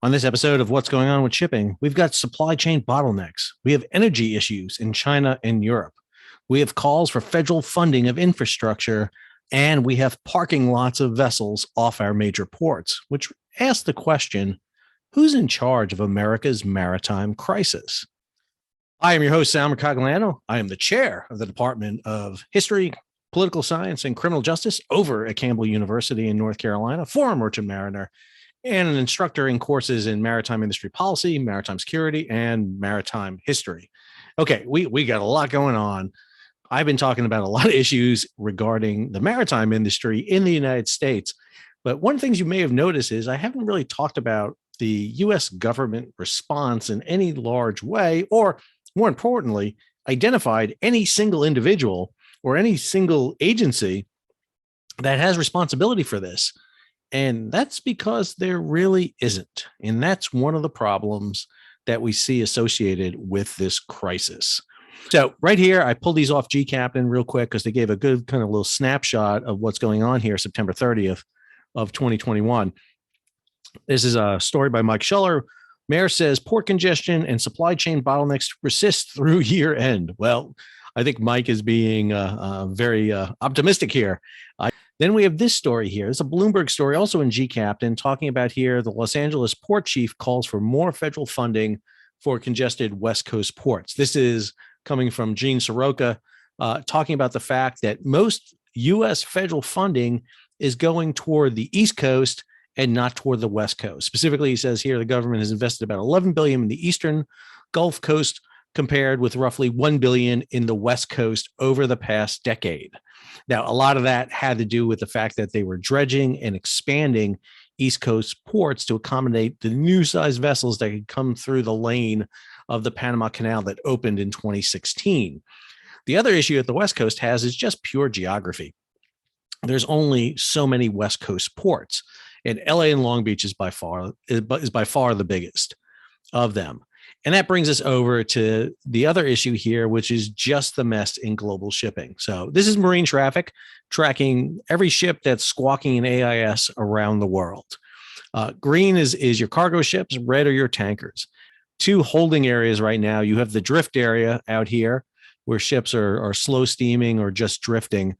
On this episode of What's Going On with Shipping, we've got supply chain bottlenecks. We have energy issues in China and Europe. We have calls for federal funding of infrastructure, and we have parking lots of vessels off our major ports, which asks the question, who's in charge of America's maritime crisis? I am your host, Sal Mercogliano. I am the chair of the Department of History, Political Science, and Criminal Justice over at Campbell University in North Carolina, former merchant mariner, and an instructor in courses in maritime industry policy, maritime security, and maritime history. Okay, we got a lot going on. I've been talking about a lot of issues regarding the maritime industry in the United States. But one of the things you may have noticed is I haven't really talked about the U.S. government response in any large way, or more importantly, identified any single individual or any single agency that has responsibility for this. And that's because there really isn't. And that's one of the problems that we see associated with this crisis. So right here, I pulled these off GCaptain real quick because they gave a good kind of little snapshot of what's going on here, September 30th of 2021. This is a story by Mike Schuller. Maersk says port congestion and supply chain bottlenecks persist through year end. Well, I think Mike is being very optimistic here. Then we have this story here. It's a Bloomberg story, also in GCaptain, talking about here the Los Angeles port chief calls for more federal funding for congested West Coast ports. This is coming from Gene Soroka, talking about the fact that most U.S. federal funding is going toward the East Coast and not toward the West Coast. Specifically, he says here the government has invested about $11 billion in the Eastern Gulf Coast, compared with roughly $1 billion in the West Coast over the past decade. Now, a lot of that had to do with the fact that they were dredging and expanding East Coast ports to accommodate the new size vessels that could come through the lane of the Panama Canal that opened in 2016. The other issue that the West Coast has is just pure geography. There's only so many West Coast ports, and LA and Long Beach is by far the biggest of them. And that brings us over to the other issue here, which is just the mess in global shipping. So this is marine traffic tracking every ship that's squawking in AIS around the world. Green is your cargo ships, red are your tankers. Two holding areas right now. You have the drift area out here where ships are slow steaming or just drifting.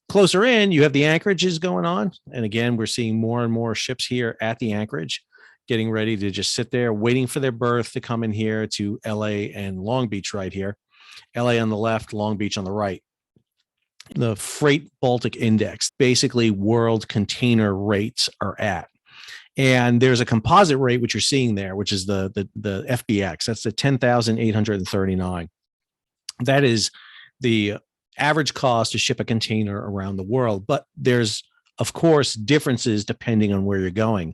Closer in, you have the anchorages going on. And again, we're seeing more and more ships here at the anchorage, getting ready to just sit there waiting for their berth to come in here to LA and Long Beach right here. LA on the left, Long Beach on the right. The Freight Baltic Index, basically world container rates are at. And there's a composite rate, which you're seeing there, which is the FBX. That's the 10,839. That is the average cost to ship a container around the world. But there's, of course, differences depending on where you're going.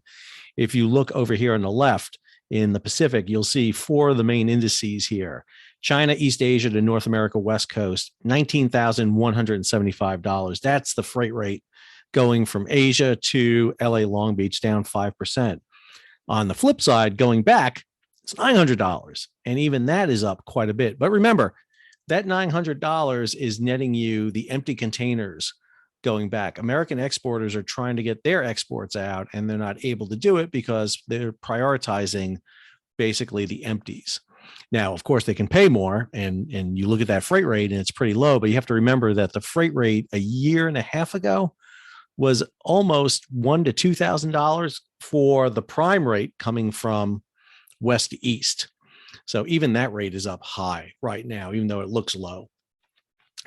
If you look over here on the left in the Pacific, you'll see four of the main indices here. China, East Asia to North America, West Coast, $19,175. That's the freight rate going from Asia to LA Long Beach, down 5%. On the flip side, going back, it's $900. And even that is up quite a bit. But remember, that $900 is netting you the empty containers going back. American exporters are trying to get their exports out, and they're not able to do it because they're prioritizing basically the empties. Now, of course, they can pay more, and you look at that freight rate, and it's pretty low, but you have to remember that the freight rate a year and a half ago was almost $1,000 to $2,000 for the prime rate coming from west to east. So even that rate is up high right now, even though it looks low.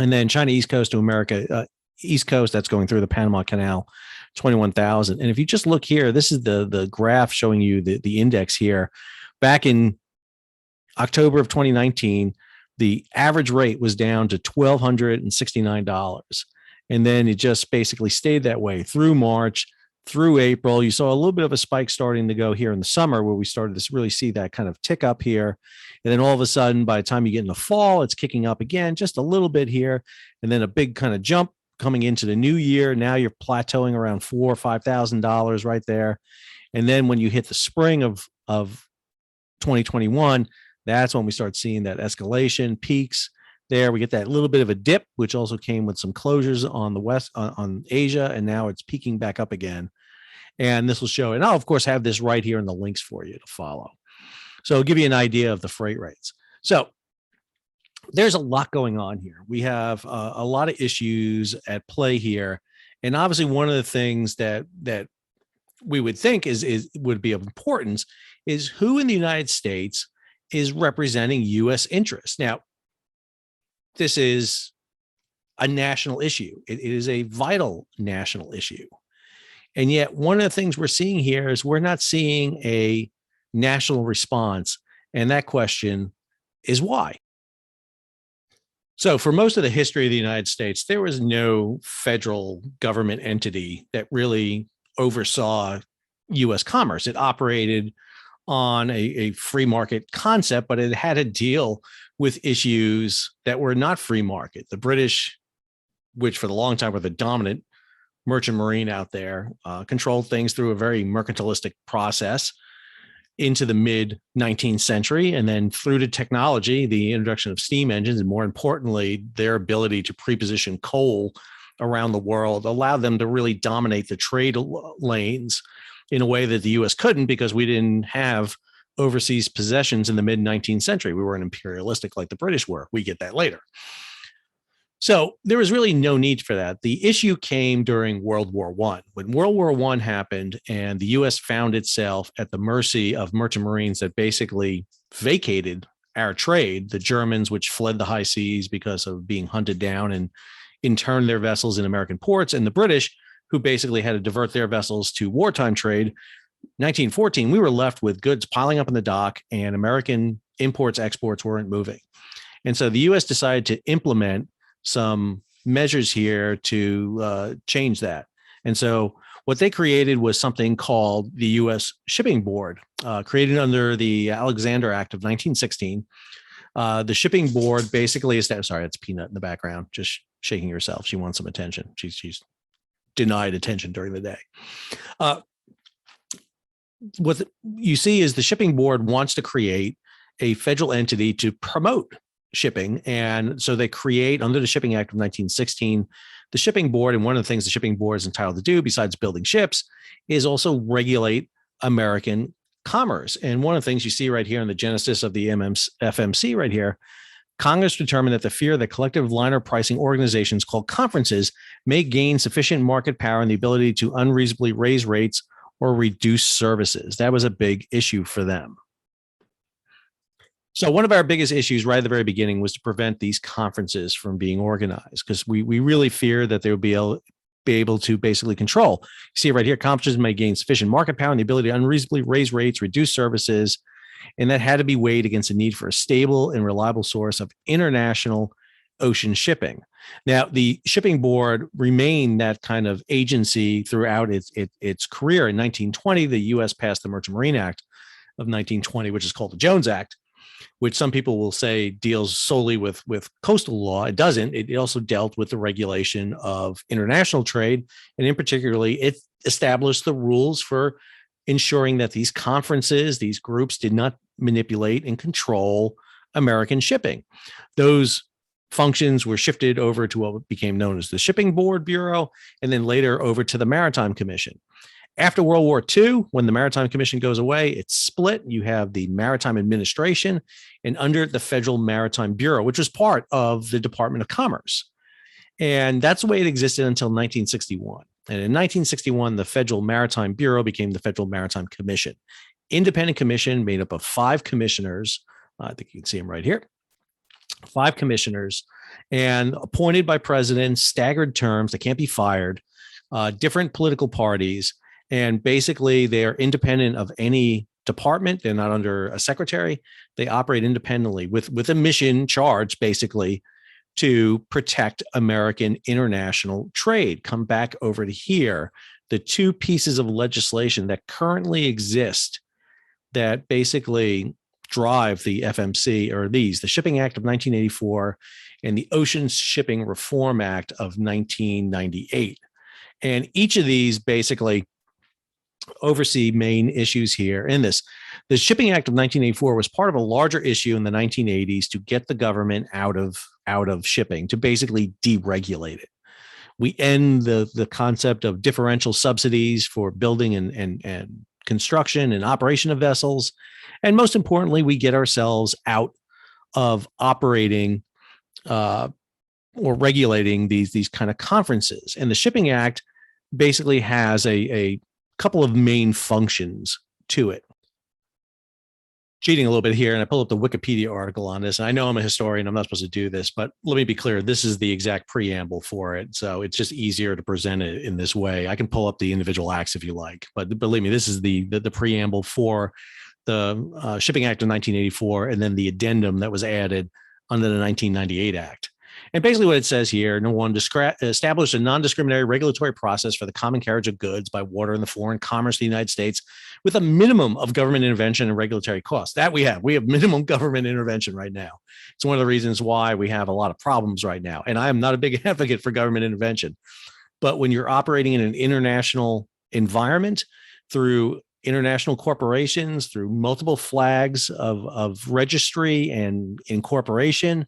And then China East Coast to America, East Coast, that's going through the Panama Canal, 21,000. And if you just look here, this is the graph showing you the index here. Back in October of 2019, the average rate was down to $1,269. And then it just basically stayed that way through March, through April. You saw a little bit of a spike starting to go here in the summer where we started to really see that kind of tick up here. And then all of a sudden, by the time you get in the fall, it's kicking up again, just a little bit here. And then a big kind of jump coming into the new year. Now you're plateauing around $4,000 or $5,000 right there. And then when you hit the spring of 2021, that's when we start seeing that escalation peaks there. We get that little bit of a dip, which also came with some closures on the west, on Asia, and now it's peaking back up again. And this will show, and I'll of course have this right here in the links for you to follow. So it'll give you an idea of the freight rates. So there's a lot going on here. We have a lot of issues at play here. And obviously one of the things that we would think would be of importance is who in the United States is representing U.S. interests. Now, this is a national issue. It is a vital national issue. And yet one of the things we're seeing here is we're not seeing a national response. And that question is why? So for most of the history of the United States, there was no federal government entity that really oversaw U.S. commerce. It operated on a free market concept, but it had to deal with issues that were not free market. The British, which for the long time were the dominant merchant marine out there, controlled things through a very mercantilistic process into the mid 19th century, and then through to technology, the introduction of steam engines, and more importantly, their ability to preposition coal around the world allowed them to really dominate the trade lanes in a way that the U.S. couldn't, because we didn't have overseas possessions in the mid 19th century. We weren't imperialistic like the British were. We get that later. So there was really no need for that. The issue came during World War I. When World War I happened and the U.S. found itself at the mercy of merchant marines that basically vacated our trade, the Germans, which fled the high seas because of being hunted down and interned their vessels in American ports, and the British, who basically had to divert their vessels to wartime trade. 1914, we were left with goods piling up in the dock, and American imports, exports weren't moving. And so the U.S. decided to implement some measures here to change that. And so what they created was something called the U.S. Shipping Board, created under the Alexander Act of 1916. The Shipping Board basically is that, sorry, it's Peanut in the background, just shaking herself. She wants some attention. She's denied attention during the day. What you see is the Shipping Board wants to create a federal entity to promote shipping. And so they create, under the Shipping Act of 1916, the Shipping Board. And one of the things the Shipping Board is entitled to do, besides building ships, is also regulate American commerce. And one of the things you see right here in the genesis of the FMC right here, Congress determined that the fear that collective liner pricing organizations called conferences may gain sufficient market power and the ability to unreasonably raise rates or reduce services. That was a big issue for them. So one of our biggest issues right at the very beginning was to prevent these conferences from being organized, because we really fear that they would be able to basically control. You see it right here, conferences may gain sufficient market power and the ability to unreasonably raise rates, reduce services, and that had to be weighed against the need for a stable and reliable source of international ocean shipping. Now, the Shipping Board remained that kind of agency throughout its career. In 1920, the U.S. passed the Merchant Marine Act of 1920, which is called the Jones Act, which some people will say deals solely with coastal law. It doesn't. It also dealt with the regulation of international trade. And in particularly, it established the rules for ensuring that these conferences, these groups did not manipulate and control American shipping. Those functions were shifted over to what became known as the Shipping Board Bureau, and then later over to the Maritime Commission. After World War II, when the Maritime Commission goes away, it's split. You have the Maritime Administration, and under the Federal Maritime Bureau, which was part of the Department of Commerce. And that's the way it existed until 1961. And in 1961, the Federal Maritime Bureau became the Federal Maritime Commission. Independent commission made up of 5 commissioners. I think you can see them right here. 5 commissioners, and appointed by presidents, staggered terms, they can't be fired, different political parties. And basically, they are independent of any department. They're not under a secretary. They operate independently with a mission charge, basically, to protect American international trade. Come back over to here. The 2 pieces of legislation that currently exist that basically drive the FMC are these: the Shipping Act of 1984 and the Ocean Shipping Reform Act of 1998. And each of these basically oversee main issues here in this. The Shipping Act of 1984 was part of a larger issue in the 1980s to get the government out of shipping, to basically deregulate it. We end the concept of differential subsidies for building and construction and operation of vessels. And most importantly, we get ourselves out of operating or regulating these kind of conferences. And the Shipping Act basically has a couple of main functions to it. Cheating a little bit here, and I pull up the Wikipedia article on this. And I know I'm a historian, I'm not supposed to do this, but let me be clear, this is the exact preamble for it. So it's just easier to present it in this way. I can pull up the individual acts if you like, but believe me, this is the preamble for the Shipping Act of 1984, and then the addendum that was added under the 1998 Act. And basically what it says here, number one, establish a non-discriminatory regulatory process for the common carriage of goods by water in the foreign commerce of the United States with a minimum of government intervention and regulatory costs. That we have minimum government intervention right now. It's one of the reasons why we have a lot of problems right now. And I am not a big advocate for government intervention. But when you're operating in an international environment through international corporations, through multiple flags of registry and incorporation,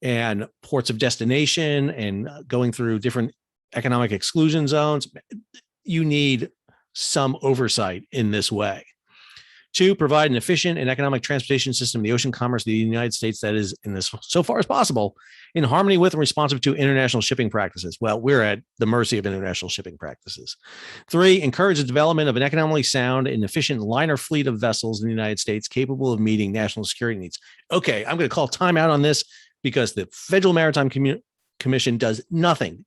and ports of destination, and going through different economic exclusion zones, you need some oversight in this way. Two, provide an efficient and economic transportation system in the ocean commerce of the United States that is, in this, so far as possible, in harmony with and responsive to international shipping practices. Well, we're at the mercy of international shipping practices. Three, encourage the development of an economically sound and efficient liner fleet of vessels in the United States capable of meeting national security needs. Okay, I'm going to call timeout on this, because the Federal Maritime Commission does nothing,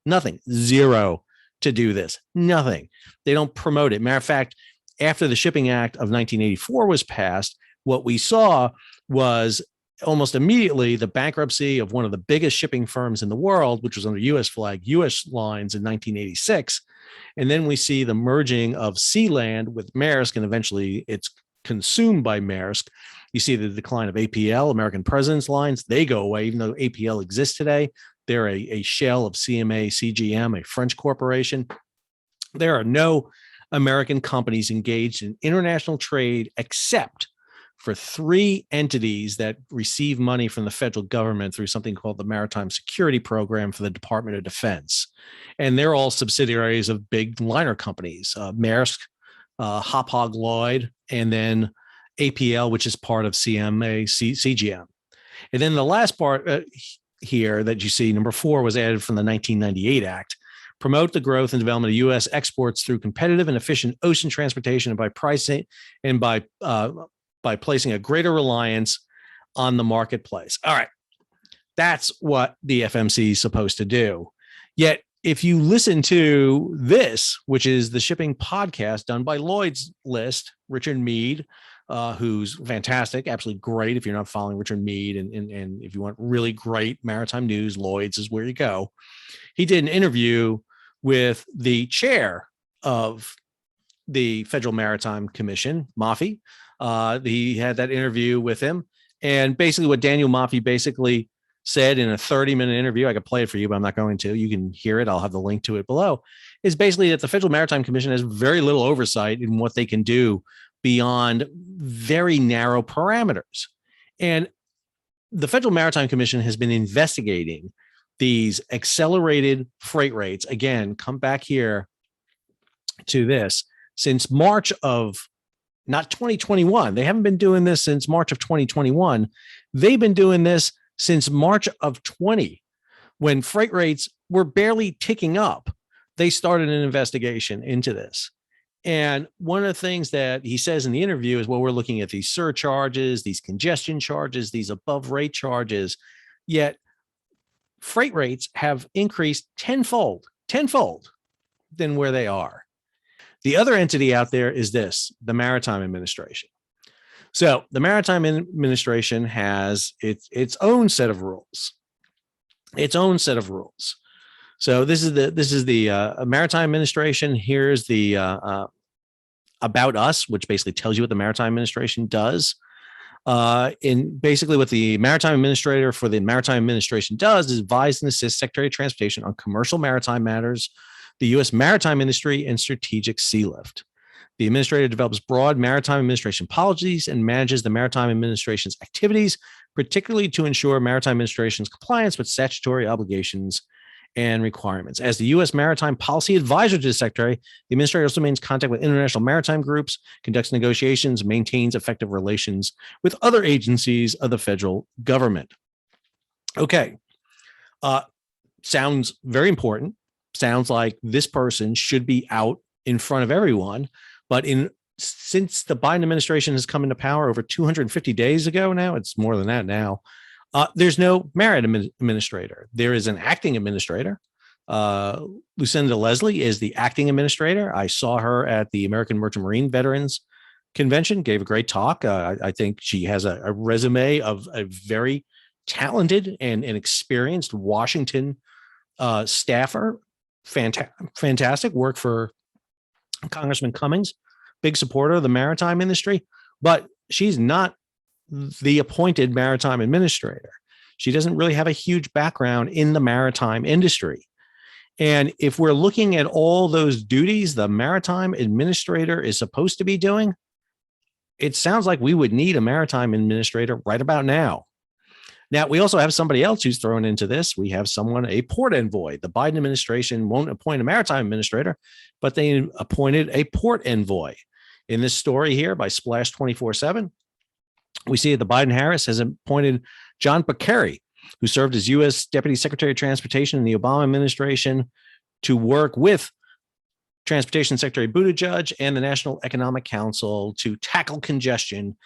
zero to do this, nothing. They don't promote it. Matter of fact, after the Shipping Act of 1984 was passed, what we saw was almost immediately the bankruptcy of one of the biggest shipping firms in the world, which was under U.S. flag, U.S. lines in 1986. And then we see the merging of Sealand with Maersk, and eventually it's consumed by Maersk. You see the decline of APL, American President's Lines. They go away, even though APL exists today. They're a shell of CMA CGM, a French corporation. There are no American companies engaged in international trade except for three entities that receive money from the federal government through something called the Maritime Security Program for the Department of Defense. And they're all subsidiaries of big liner companies, Maersk, Hauppauge Lloyd, and then APL, which is part of CMA CGM. And then the last part here that you see, number 4, was added from the 1998 Act. Promote the growth and development of U.S. exports through competitive and efficient ocean transportation, and by pricing and by placing a greater reliance on the marketplace. All right, that's what the FMC is supposed to do. Yet, if you listen to this, which is the shipping podcast done by Lloyd's List, Richard Mead, who's fantastic, absolutely great. If you're not following Richard Mead, and if you want really great maritime news, Lloyd's is where you go. He did an interview with the chair of the Federal Maritime Commission, Maffei. He had that interview with him. And basically what Daniel Maffei basically said in a 30-minute interview, I could play it for you, but I'm not going to. You can hear it. I'll have the link to it below, is basically that the Federal Maritime Commission has very little oversight in what they can do beyond very narrow parameters. And the Federal Maritime Commission has been investigating these accelerated freight rates. Again, come back here to this, since March of, not 2021. They haven't been doing this since March of 2021. They've been doing this since March of 20, when freight rates were barely ticking up. They started an investigation into this. And one of the things that he says in the interview is, well, we're looking at these surcharges, these congestion charges, these above rate charges, yet freight rates have increased tenfold than where they are. The other entity out there is this, the Maritime Administration. So the Maritime Administration has its own set of rules. So this is the Maritime Administration. Here's the About Us, which basically tells you what the Maritime Administration does. In basically what the Maritime Administrator for the Maritime Administration does is advise and assist Secretary of Transportation on commercial maritime matters, the U.S. maritime industry, and strategic sea lift. The administrator develops broad maritime administration policies and manages the Maritime Administration's activities, particularly to ensure Maritime Administration's compliance with statutory obligations and requirements. As the U.S. Maritime Policy Advisor to the Secretary, the Administrator also maintains contact with international maritime groups, conducts negotiations, maintains effective relations with other agencies of the federal government. Okay. Sounds very important. Sounds like this person should be out in front of everyone. But since the Biden administration has come into power over 250 days ago now, it's more than that now, there's no Maritime Administrator. There is an acting administrator. Lucinda Leslie is the acting administrator. I saw her at the American Merchant Marine Veterans Convention, gave a great talk. I think she has a resume of a very talented and experienced Washington staffer. Fantastic work for Congressman Cummings, big supporter of the maritime industry, but she's not the appointed maritime administrator. She doesn't really have a huge background in the maritime industry. And if we're looking at all those duties the maritime administrator is supposed to be doing, it sounds like we would need a maritime administrator right about now. Now, we also have somebody else who's thrown into this. We have a port envoy. The Biden administration won't appoint a maritime administrator, but they appointed a port envoy. In this story here by Splash 24/7, we see that the Biden-Harris has appointed John Picari, who served as U.S. Deputy Secretary of Transportation in the Obama administration, to work with Transportation Secretary Buttigieg and the National Economic Council to tackle congestion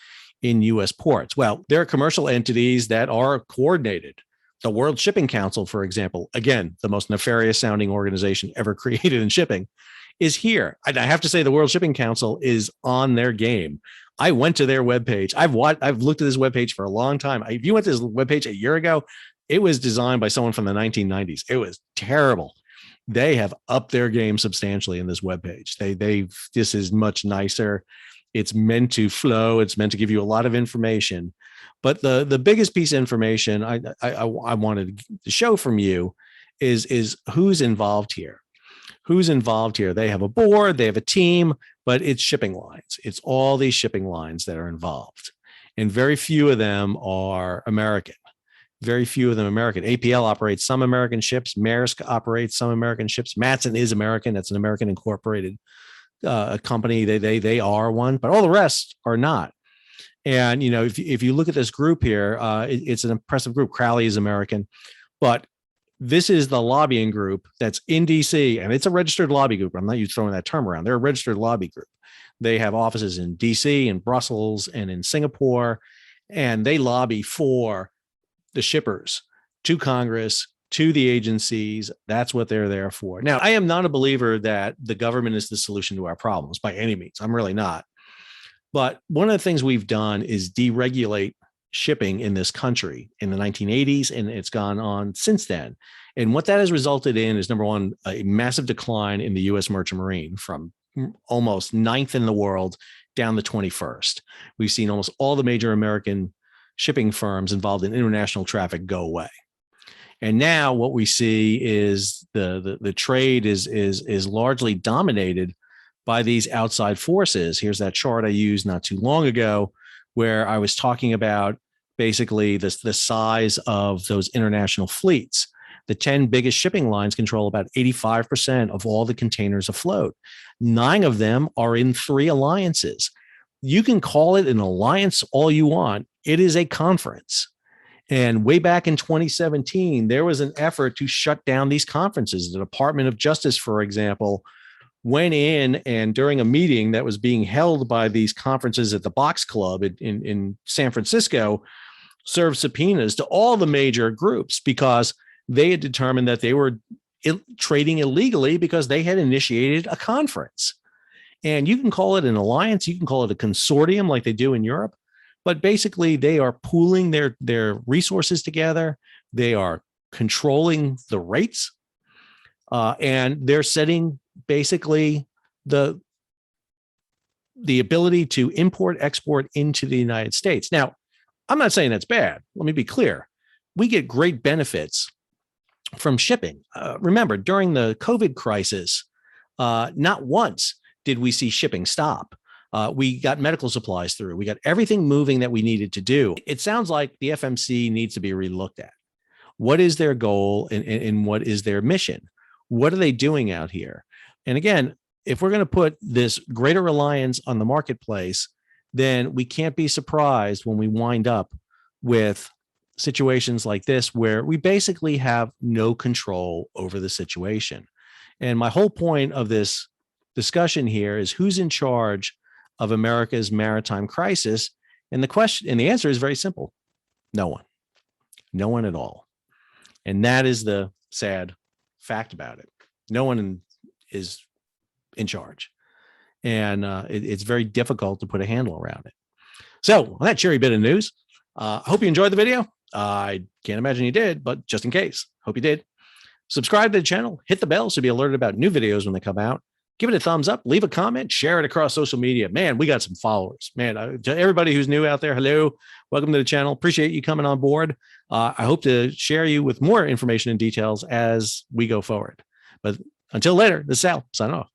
in U.S. ports. Well, there are commercial entities that are coordinated. The World Shipping Council, for example, again, the most nefarious sounding organization ever created in shipping, is here. I have to say the World Shipping Council is on their game. I went to their webpage. I've looked at this webpage for a long time. If you went to this webpage a year ago, it was designed by someone from the 1990s. It was terrible. They have upped their game substantially in this webpage. This is much nicer. It's meant to flow. It's meant to give you a lot of information. But the biggest piece of information I wanted to show from you is who's involved here. Who's involved here? They have a board, they have a team, but it's shipping lines. It's all these shipping lines that are involved. And very few of them are American. Very few of them American. APL operates some American ships. Maersk operates some American ships. Matson is American. That's an American incorporated company. They are one, but all the rest are not. And, you know, if you look at this group here, it's an impressive group. Crowley is American, but this is the lobbying group that's in DC, and it's a registered lobby group. I'm not you throwing that term around. They're a registered lobby group. They have offices in DC and Brussels and in Singapore, and they lobby for the shippers to Congress, to the agencies. That's what they're there for. Now, I am not a believer that the government is the solution to our problems by any means. I'm really not. But one of the things we've done is deregulate shipping in this country in the 1980s, and it's gone on since then. And what that has resulted in is, number one, a massive decline in the U.S. merchant marine from almost ninth in the world down to 21st. We've seen almost all the major American shipping firms involved in international traffic go away. And now what we see is the trade is largely dominated by these outside forces. Here's that chart I used not too long ago, where I was talking about basically the size of those international fleets. The 10 biggest shipping lines control about 85% of all the containers afloat. 9 of them are in 3 alliances. You can call it an alliance all you want. It is a conference. And way back in 2017, there was an effort to shut down these conferences. The Department of Justice, for example, went in and during a meeting that was being held by these conferences at the Box Club in San Francisco, served subpoenas to all the major groups because they had determined that they were trading illegally because they had initiated a conference. And you can call it an alliance, you can call it a consortium like they do in Europe, but basically they are pooling their resources together. They are controlling the rates, and they're setting basically the ability to import, export into the United States. Now, I'm not saying that's bad. Let me be clear. We get great benefits from shipping. Remember, during the COVID crisis, not once did we see shipping stop. We got medical supplies through. We got everything moving that we needed to do. It sounds like the FMC needs to be relooked at. What is their goal and what is their mission? What are they doing out here? And again, if we're going to put this greater reliance on the marketplace, then we can't be surprised when we wind up with situations like this where we basically have no control over the situation. And my whole point of this discussion here is who's in charge of America's maritime crisis? And the answer is very simple. No one. No one at all. And that is the sad fact about it. No one is in charge. And it's very difficult to put a handle around it. So on that cheery bit of news, I hope you enjoyed the video. I can't imagine you did, but just in case, hope you did. Subscribe to the channel, hit the bell so be alerted about new videos when they come out. Give it a thumbs up, leave a comment, share it across social media. Man, we got some followers. Man, to everybody who's new out there, hello, welcome to the channel. Appreciate you coming on board. I hope to share you with more information and details as we go forward. But until later, this is Sal, signing off.